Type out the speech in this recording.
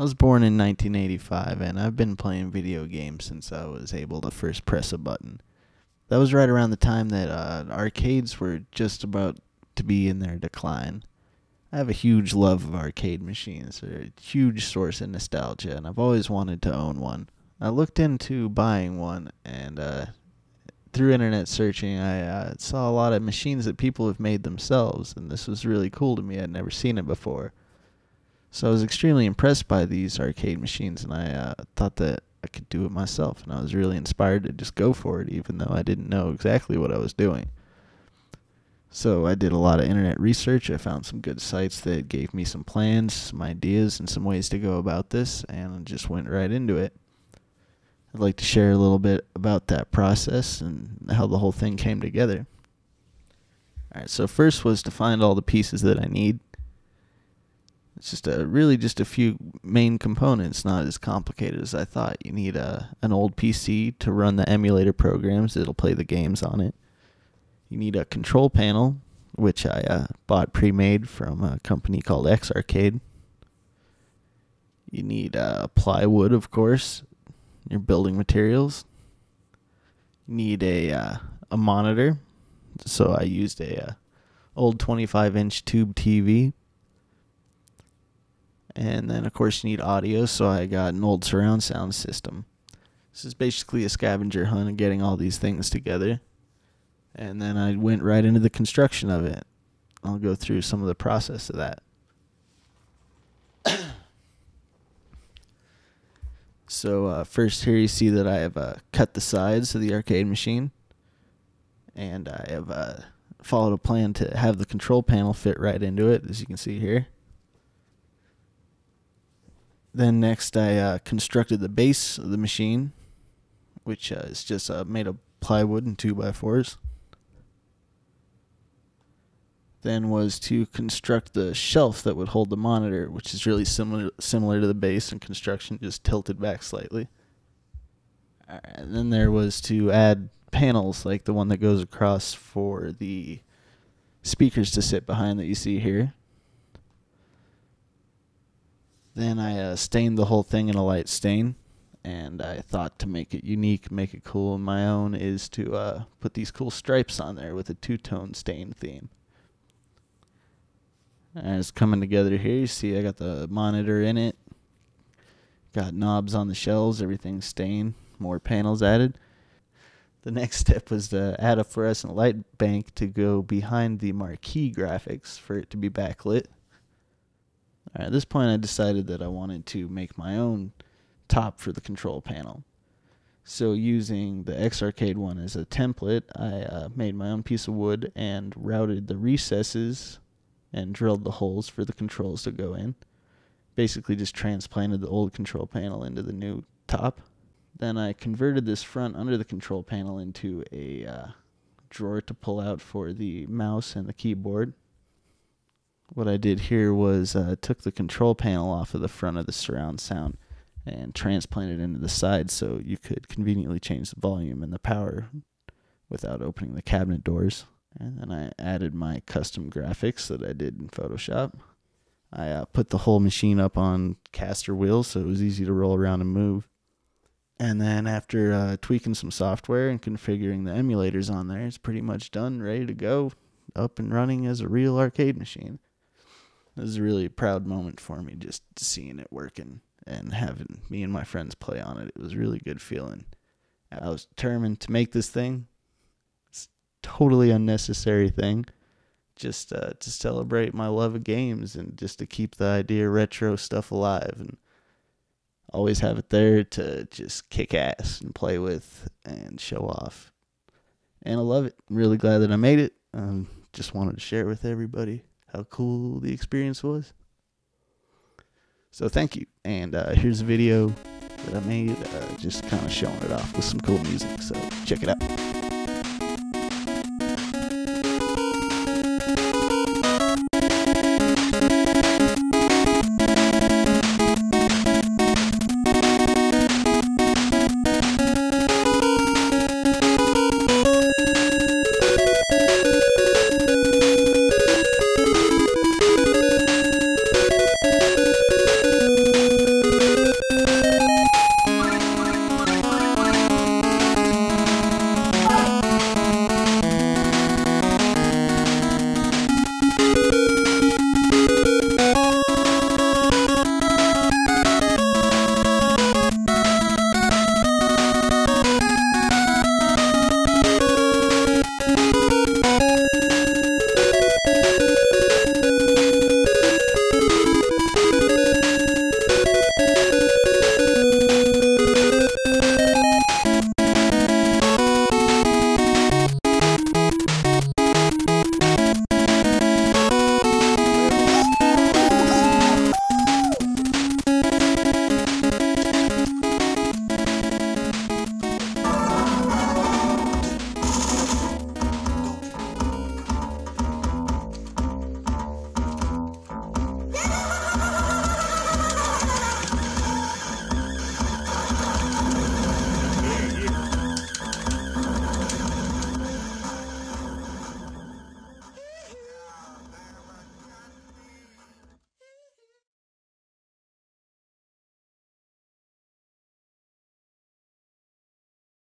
I was born in 1985, and I've been playing video games since I was able to first press a button. That was right around the time that arcades were just about to be in their decline. I have a huge love of arcade machines. They're a huge source of nostalgia, and I've always wanted to own one. I looked into buying one, and through internet searching, I saw a lot of machines that people have made themselves, and this was really cool to me. I'd never seen it before. So I was extremely impressed by these arcade machines, and I thought that I could do it myself, and I was really inspired to just go for it, even though I didn't know exactly what I was doing. So I did a lot of internet research. I found some good sites that gave me some plans, some ideas, and some ways to go about this, and just went right into it. I'd like to share a little bit about that process and how the whole thing came together. Alright, so first was to find all the pieces that I need. It's just really just a few main components, not as complicated as I thought. You need an old PC to run the emulator programs that'll play the games on it. You need a control panel, which I bought pre-made from a company called X-Arcade. You need plywood, of course, your building materials. You need a monitor, so I used a old 25-inch tube TV. And then, of course, you need audio, so I got an old surround sound system. This is basically a scavenger hunt of getting all these things together. And then I went right into the construction of it. I'll go through some of the process of that. So first here you see that I have cut the sides of the arcade machine. And I have followed a plan to have the control panel fit right into it, as you can see here. Then next I constructed the base of the machine, which is just made of plywood and 2x4s. Then was to construct the shelf that would hold the monitor, which is really similar to the base in construction, just tilted back slightly. And then there was to add panels like the one that goes across for the speakers to sit behind that you see here. Then I stained the whole thing in a light stain, and I thought to make it unique, make it cool on my own, is to put these cool stripes on there with a two-tone stain theme. And it's coming together here. You see I got the monitor in it, got knobs on the shelves, everything's stained, more panels added. The next step was to add a fluorescent light bank to go behind the marquee graphics for it to be backlit. At this point I decided that I wanted to make my own top for the control panel. So using the X-Arcade one as a template, I made my own piece of wood and routed the recesses and drilled the holes for the controls to go in. Basically just transplanted the old control panel into the new top. Then I converted this front under the control panel into a drawer to pull out for the mouse and the keyboard. What I did here was took the control panel off of the front of the surround sound and transplanted it into the side so you could conveniently change the volume and the power without opening the cabinet doors. And then I added my custom graphics that I did in Photoshop. I put the whole machine up on caster wheels so it was easy to roll around and move. And then after tweaking some software and configuring the emulators on there, it's pretty much done, ready to go, up and running as a real arcade machine. It was a really proud moment for me, just seeing it working and having me and my friends play on it. It was a really good feeling. I was determined to make this thing. It's a totally unnecessary thing, just to celebrate my love of games and just to keep the idea of retro stuff alive and always have it there to just kick ass and play with and show off. And I love it. I'm really glad that I made it. Just wanted to share with everybody how cool the experience was. So thank you. And here's a video that I made, just kind of showing it off with some cool music. So check it out.